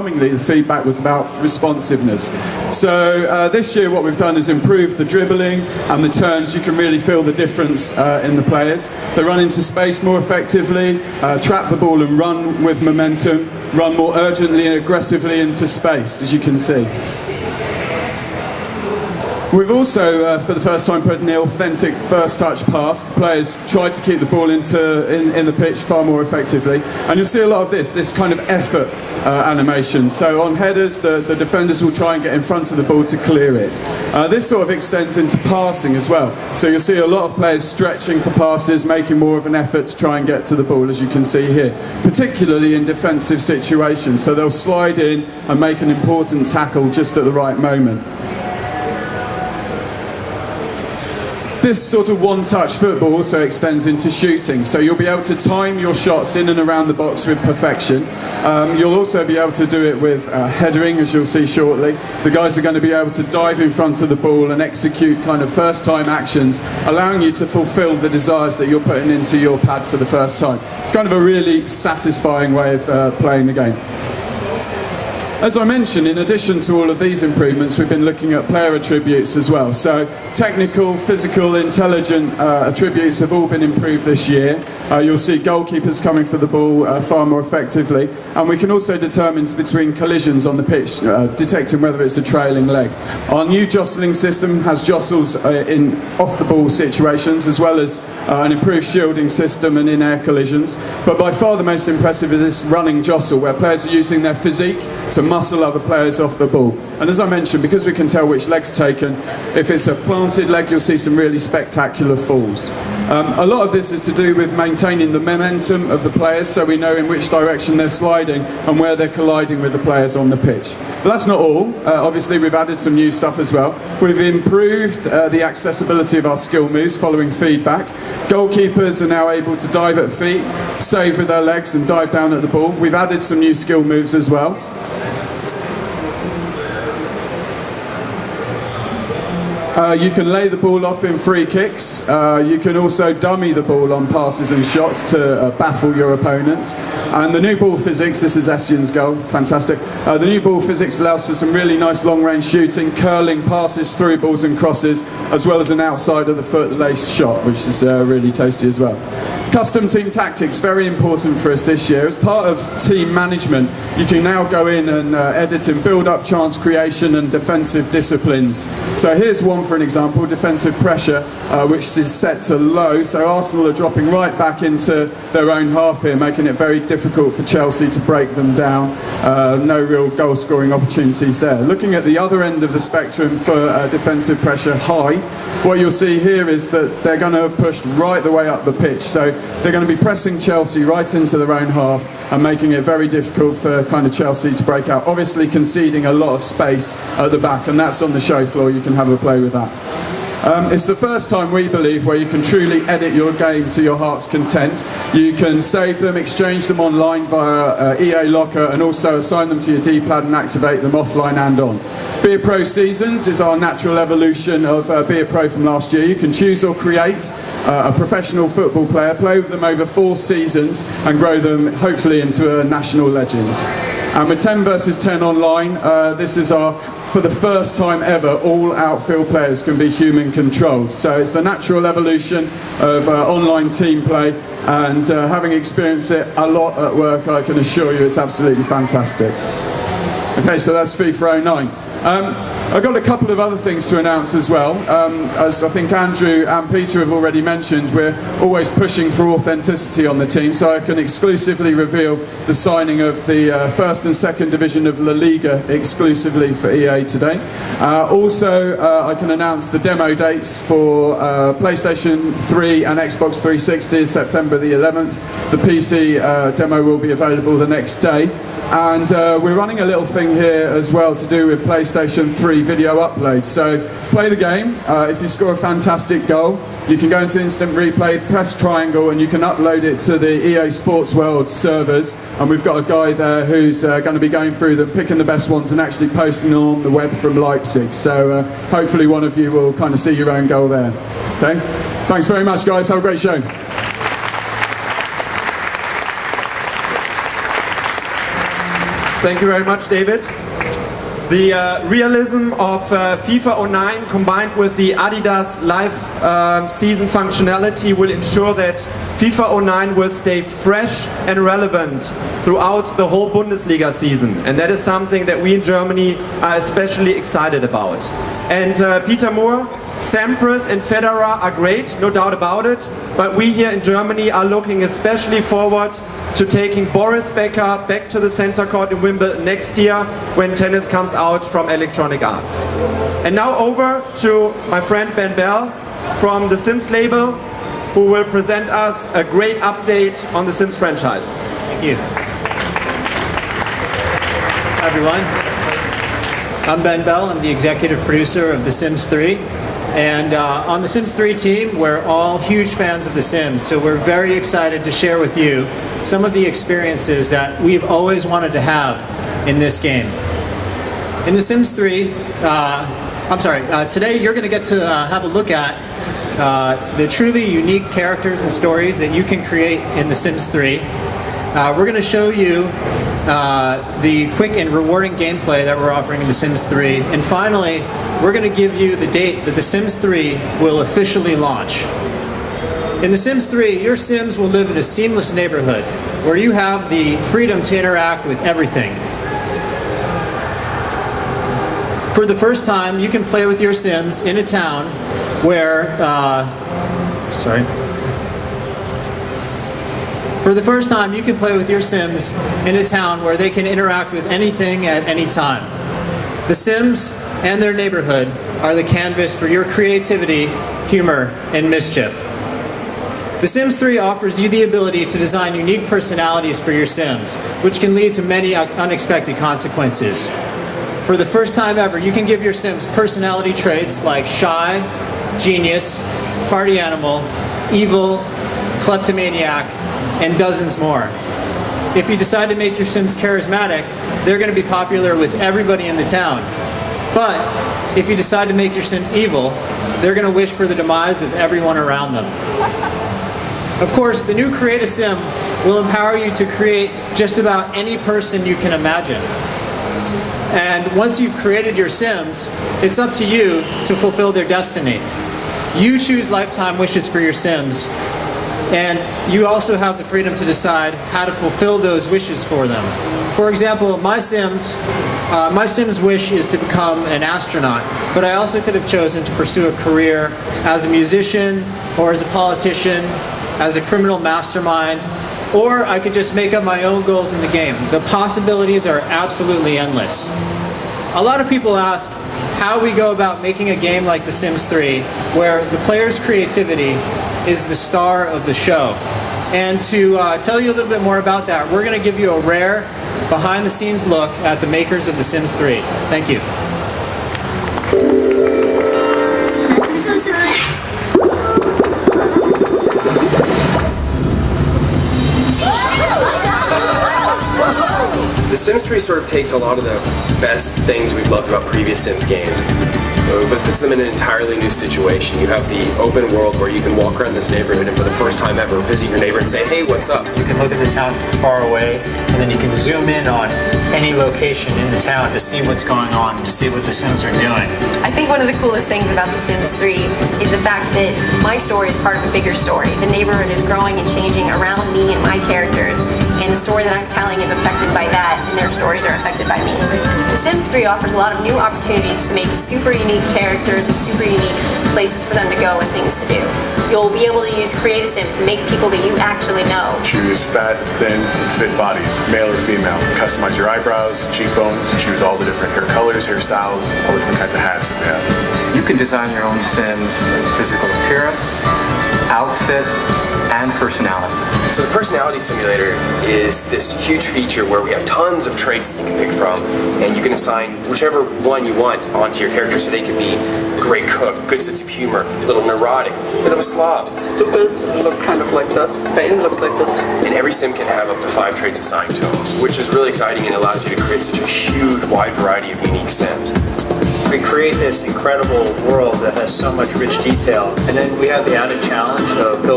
overwhelmingly the feedback was about responsiveness. So this year what we've done is improve the dribbling and the turns. You can really feel the difference in the players. They run into space more effectively, trap the ball and run with momentum, run more urgently and aggressively into space, as you can see. We've also, for the first time, put in the authentic first touch pass. The players try to keep the ball in the pitch far more effectively. And you'll see a lot of this kind of effort animation. So on headers, the defenders will try and get in front of the ball to clear it. This sort of extends into passing as well. So you'll see a lot of players stretching for passes, making more of an effort to try and get to the ball, as you can see here, particularly in defensive situations. So they'll slide in and make an important tackle just at the right moment. This sort of one-touch football also extends into shooting, so you'll be able to time your shots in and around the box with perfection. You'll also be able to do it with headering, as you'll see shortly. The guys are going to be able to dive in front of the ball and execute kind of first-time actions, allowing you to fulfill the desires that you're putting into your pad for the first time. It's kind of a really satisfying way of playing the game. As I mentioned, in addition to all of these improvements, we've been looking at player attributes as well. So technical, physical, intelligent attributes have all been improved this year. You'll see goalkeepers coming for the ball far more effectively. And we can also determine between collisions on the pitch, detecting whether it's a trailing leg. Our new jostling system has jostles in off-the-ball situations, as well as an improved shielding system and in-air collisions. But by far the most impressive is this running jostle, where players are using their physique to muscle other players off the ball. And as I mentioned, because we can tell which leg's taken, if it's a planted leg, you'll see some really spectacular falls. A lot of this is to do with maintaining the momentum of the players, so we know in which direction they're sliding and where they're colliding with the players on the pitch. But that's not all. Obviously, we've added some new stuff as well. We've improved the accessibility of our skill moves following feedback. Goalkeepers are now able to dive at feet, save with their legs and dive down at the ball. We've added some new skill moves as well. You can lay the ball off in free kicks. You can also dummy the ball on passes and shots to baffle your opponents. And the new ball physics, this is Essien's goal, fantastic. The new ball physics allows for some really nice long-range shooting, curling passes, through balls and crosses, as well as an outside of the foot lace shot, which is really tasty as well. Custom team tactics, very important for us this year. As part of team management, you can now go in and edit and build up chance creation and defensive disciplines. So here's one for an example, defensive pressure, which is set to low. So Arsenal are dropping right back into their own half here, making it very difficult for Chelsea to break them down. No real goal scoring opportunities there. Looking at the other end of the spectrum for defensive pressure, high, what you'll see here is that they're going to have pushed right the way up the pitch. So they're going to be pressing Chelsea right into their own half and making it very difficult for kind of Chelsea to break out. Obviously conceding a lot of space at the back, and that's on the show floor. You can have a play with that. It's the first time, we believe, where you can truly edit your game to your heart's content. You can save them, exchange them online via EA Locker, and also assign them to your D-pad and activate them offline and on. Be a Pro Seasons is our natural evolution of Be a Pro from last year. You can choose or create a professional football player, play with them over 4 seasons, and grow them hopefully into a national legend. And with 10 versus 10 online, this is for the first time ever, all outfield players can be human controlled. So it's the natural evolution of online team play, and having experienced it a lot at work, I can assure you it's absolutely fantastic. Okay, so that's FIFA 09. I've got a couple of other things to announce as well. As I think Andrew and Peter have already mentioned, we're always pushing for authenticity on the team, so I can exclusively reveal the signing of the first and second division of La Liga exclusively for EA today. Also, I can announce the demo dates for PlayStation 3 and Xbox 360, September the 11th. The PC demo will be available the next day. And we're running a little thing here as well to do with PlayStation 3 video upload. So play the game, if you score a fantastic goal, you can go into instant replay, press triangle, and you can upload it to the EA Sports World servers. And we've got a guy there who's going to be going through them, picking the best ones and actually posting them on the web from Leipzig. So hopefully one of you will kind of see your own goal there. Okay? Thanks very much, guys. Have a great show. Thank you very much, David. The realism of FIFA 09 combined with the Adidas live season functionality will ensure that FIFA 09 will stay fresh and relevant throughout the whole Bundesliga season. And that is something that we in Germany are especially excited about. And Peter Moore, Sampras and Federer are great, no doubt about it. But we here in Germany are looking especially forward to taking Boris Becker back to the center court in Wimbledon next year when tennis comes out from Electronic Arts. And now over to my friend Ben Bell from the Sims label, who will present us a great update on the Sims franchise. Thank you. Hi everyone. I'm Ben Bell. I'm the executive producer of The Sims 3. And on the Sims 3 team, we're all huge fans of The Sims, so we're very excited to share with you some of the experiences that we've always wanted to have in this game. In The Sims 3, today you're going to get to have a look at the truly unique characters and stories that you can create in The Sims 3. We're going to show you the quick and rewarding gameplay that we're offering in The Sims 3. And finally, we're going to give you the date that The Sims 3 will officially launch. In The Sims 3, your Sims will live in a seamless neighborhood where you have the freedom to interact with everything. For the first time, you can play with your Sims in a town where, For the first time, you can play with your Sims in a town where they can interact with anything at any time. The Sims and their neighborhood are the canvas for your creativity, humor, and mischief. The Sims 3 offers you the ability to design unique personalities for your Sims, which can lead to many unexpected consequences. For the first time ever, you can give your Sims personality traits like shy, genius, party animal, evil, kleptomaniac, and dozens more. If you decide to make your Sims charismatic, they're going to be popular with everybody in the town. But if you decide to make your Sims evil, they're going to wish for the demise of everyone around them. Of course, the new Create a Sim will empower you to create just about any person you can imagine. And once you've created your Sims, it's up to you to fulfill their destiny. You choose lifetime wishes for your Sims, and you also have the freedom to decide how to fulfill those wishes for them. For example, my Sim's wish is to become an astronaut, but I also could have chosen to pursue a career as a musician, or as a politician, as a criminal mastermind, or I could just make up my own goals in the game. The possibilities are absolutely endless. A lot of people ask how we go about making a game like The Sims 3, where the player's creativity is the star of the show. And to tell you a little bit more about that, we're going to give you a rare, behind-the-scenes look at the makers of The Sims 3. Thank you. The Sims 3 sort of takes a lot of the best things we've loved about previous Sims games, but puts them in an entirely new situation. You have the open world where you can walk around this neighborhood and for the first time ever visit your neighbor and say, hey, what's up? You can look at the town from far away, and then you can zoom in on any location in the town to see what's going on, to see what the Sims are doing. I think one of the coolest things about The Sims 3 is the fact that my story is part of a bigger story. The neighborhood is growing and changing around me and my characters, and the story that I'm telling is affected by that, and their stories are affected by me. The Sims 3 offers a lot of new opportunities to make super unique characters and super unique places for them to go and things to do. You'll be able to use Create a Sim to make people that you actually know. Choose fat, thin, and fit bodies, male or female. Customize your eyebrows, cheekbones, choose all the different hair colors, hairstyles, all the different kinds of hats that we have. You can design your own Sims physical appearance, outfit, and personality. So the personality simulator is this huge feature where we have tons of traits that you can pick from, and you can assign whichever one you want onto your character, so they can be great cook, good sense of humor, a little neurotic, a bit of a slob. Stupid, look kind of like this. Pain, look like this. And every sim can have up to 5 traits assigned to them, which is really exciting and allows you to create such a huge, wide variety of unique sims. We create this incredible world that has so much rich detail, and then we have the added challenge of building